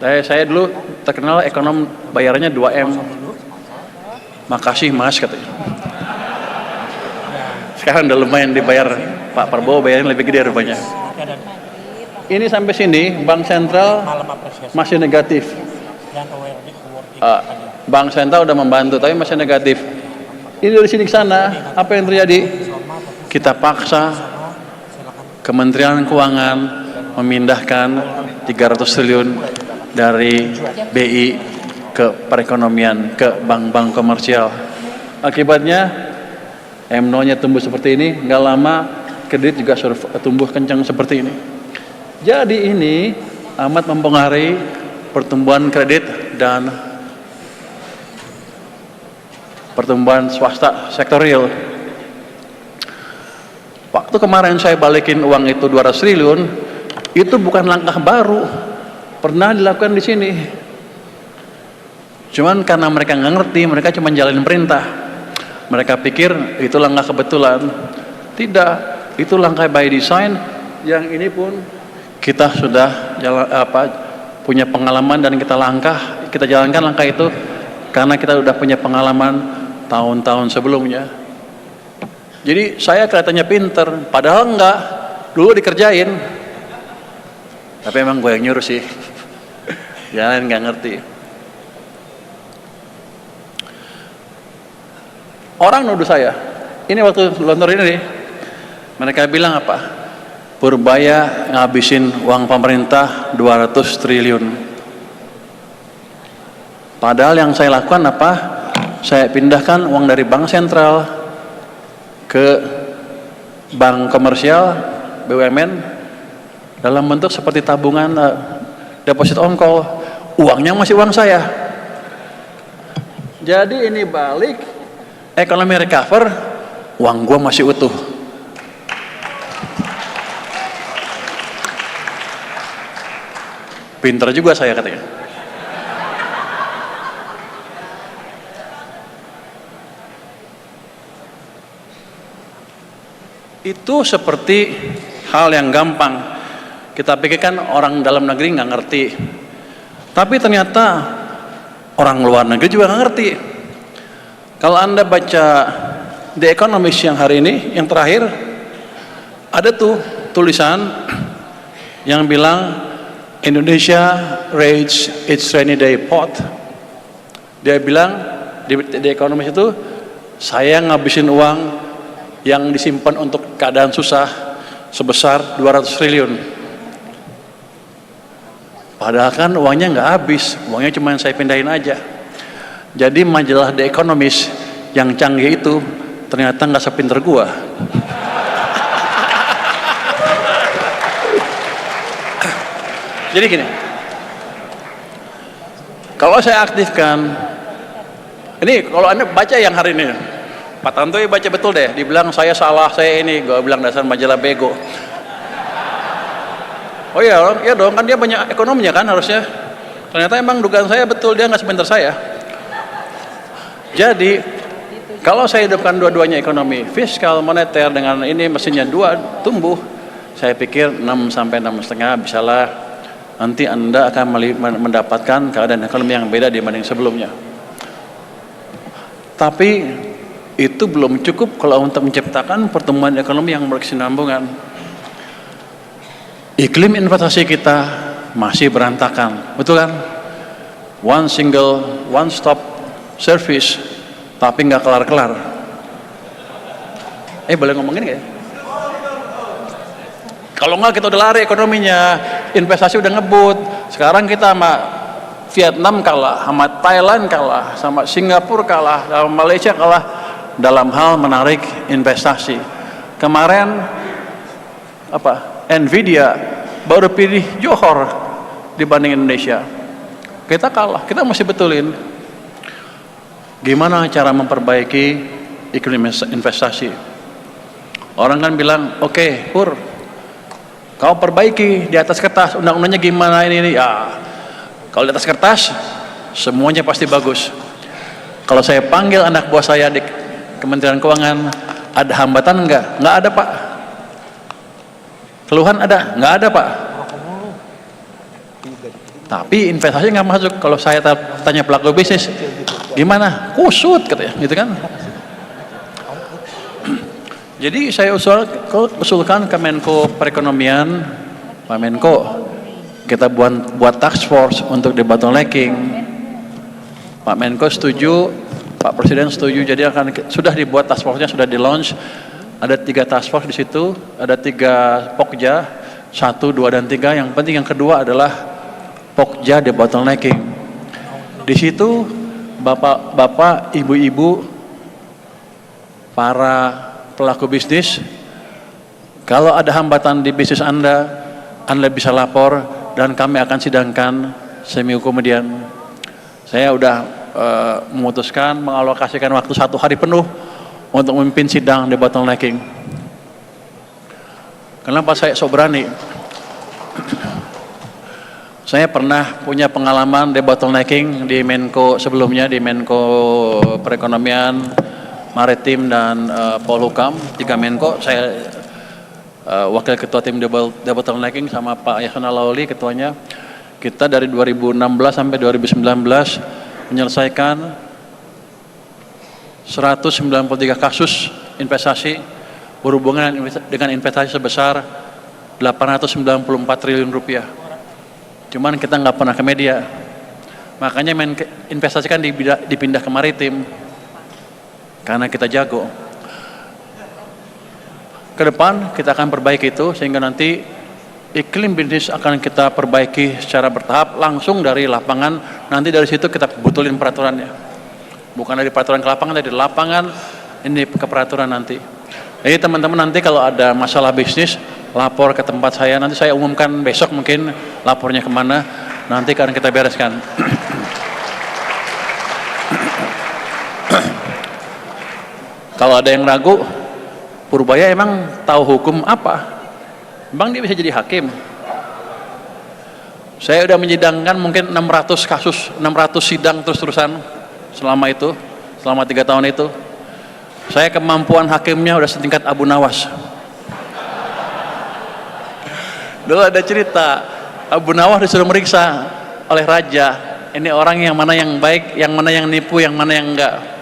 Saya dulu terkenal ekonom bayarannya 2M. Makasih mas katanya. Sekarang udah lumayan dibayar. Pak Prabowo bayarnya lebih gede rupanya. Ini sampai sini Bank Sentral masih negatif. Bank Sentral udah membantu tapi masih negatif. Ini dari sini ke sana apa yang terjadi? Kita paksa Kementerian Keuangan memindahkan 300 triliun dari BI ke perekonomian, ke bank-bank komersial. Akibatnya MNO-nya tumbuh seperti ini, nggak lama kredit juga tumbuh kencang seperti ini. Jadi ini amat mempengaruhi pertumbuhan kredit dan pertumbuhan swasta sektor real. Waktu kemarin saya balikin uang itu 200 triliun, itu bukan langkah baru, pernah dilakukan di sini. Cuman karena mereka nggak ngerti, mereka cuma jalanin perintah. Mereka pikir itu langkah kebetulan. Tidak, itu langkah by design. Yang ini pun kita sudah punya pengalaman dan kita jalankan langkah itu karena kita sudah punya pengalaman tahun-tahun sebelumnya. Jadi saya kelihatannya pinter, padahal enggak. Dulu dikerjain. Tapi emang gue yang nyuruh sih. Jangan nggak ngerti. Orang nuduh saya. Ini waktu lontor ini nih. Mereka bilang apa? Purbaya ngabisin uang pemerintah 200 triliun. Padahal yang saya lakukan apa? Saya pindahkan uang dari bank sentral ke bank komersial, BUMN, dalam bentuk seperti tabungan, deposit on call. Uangnya masih uang saya. Jadi ini balik, ekonomi recover, uang gua masih utuh. Pinter juga saya katanya. Itu seperti hal yang gampang. Kita pikirkan orang dalam negeri nggak ngerti. Tapi ternyata orang luar negeri juga nggak ngerti. Kalau Anda baca The Economist yang hari ini, yang terakhir, ada tuh tulisan yang bilang Indonesia raised its rainy day pot. Dia bilang di The Economist itu, saya ngabisin uang yang disimpan untuk keadaan susah sebesar 200 triliun. Padahal kan uangnya nggak habis, uangnya cuma saya pindahin aja. Jadi majalah The Economist yang canggih itu ternyata nggak sepinter gua. Jadi gini, kalau saya aktifkan, ini kalau Anda baca yang hari ini, Pak Tantoy baca betul deh, dibilang saya salah, saya ini, gue bilang dasar majalah bego. Oh iya, ya dong, kan dia banyak ekonominya kan harusnya. Ternyata emang dugaan saya betul, dia nggak sepintar saya. Jadi, kalau saya hidupkan dua-duanya ekonomi, fiskal, moneter dengan ini mesinnya dua tumbuh, saya pikir 6 sampai 6,5 bisalah. Nanti Anda akan mendapatkan keadaan ekonomi yang beda dibanding sebelumnya. Tapi itu belum cukup kalau untuk menciptakan pertumbuhan ekonomi yang berkesinambungan. Iklim investasi kita masih berantakan, betul kan? One stop service, tapi nggak kelar-kelar. Boleh ngomongin nggak ya? Kalau nggak kita udah lari ekonominya, investasi udah ngebut. Sekarang kita sama Vietnam kalah, sama Thailand kalah, sama Singapura kalah, sama Malaysia kalah dalam hal menarik investasi. Kemarin Nvidia baru pilih Johor dibanding Indonesia. Kita kalah, kita mesti betulin. Gimana cara memperbaiki iklim investasi? Orang kan bilang, oke, Pur, kau perbaiki di atas kertas, undang-undangnya gimana ini? Ya, kalau di atas kertas semuanya pasti bagus. Kalau saya panggil anak buah saya di Kementerian Keuangan, ada hambatan enggak? Enggak ada, Pak. Keluhan ada? Enggak ada, Pak. Tapi investasi nggak masuk. Kalau saya tanya pelaku bisnis, gimana? Kusut katanya, gitu kan? Jadi saya usulkan ke Menko Perekonomian, Pak Menko, kita buat task force untuk debottlenecking. Pak Menko setuju, Pak Presiden setuju. Jadi sudah dibuat task force-nya, sudah di launch. Ada 3 task force di situ, ada 3 pokja, 1, 2, dan 3. Yang penting yang kedua adalah pokja debottlenecking. Di situ bapak-bapak, ibu-ibu, para pelaku bisnis, kalau ada hambatan di bisnis Anda bisa lapor dan kami akan sidangkan seminggu kemudian. Saya udah memutuskan mengalokasikan waktu 1 hari penuh untuk memimpin sidang debottlenecking. Kenapa saya sok berani? Saya pernah punya pengalaman debottlenecking di Menko sebelumnya, di Menko Perekonomian, Maritim, dan Polhukam. 3 Menko, saya wakil ketua tim debottlenecking sama Pak Yasona Lawli ketuanya. Kita dari 2016 sampai 2019 menyelesaikan 193 kasus investasi berhubungan dengan investasi sebesar 894 triliun rupiah. Cuman kita nggak pernah ke media. Makanya investasi kan dipindah ke maritim. Karena kita jago. Ke depan kita akan perbaiki itu sehingga nanti iklim bisnis akan kita perbaiki secara bertahap langsung dari lapangan. Nanti dari situ kita betulin peraturannya. Bukan dari peraturan ke lapangan, dari lapangan ini ke peraturan nanti. Jadi teman-teman nanti kalau ada masalah bisnis, lapor ke tempat saya. Nanti saya umumkan besok mungkin lapornya kemana. Nanti akan kita bereskan. Kalau ada yang ragu, Purbaya emang tahu hukum apa? Emang dia bisa jadi hakim? Saya udah menyidangkan mungkin 600 kasus, 600 sidang terus-terusan selama 3 tahun itu. Saya kemampuan hakimnya udah setingkat Abu Nawas. Dulu ada cerita, Abu Nawas disuruh meriksa oleh raja. Ini orang yang mana yang baik, yang mana yang nipu, yang mana yang enggak.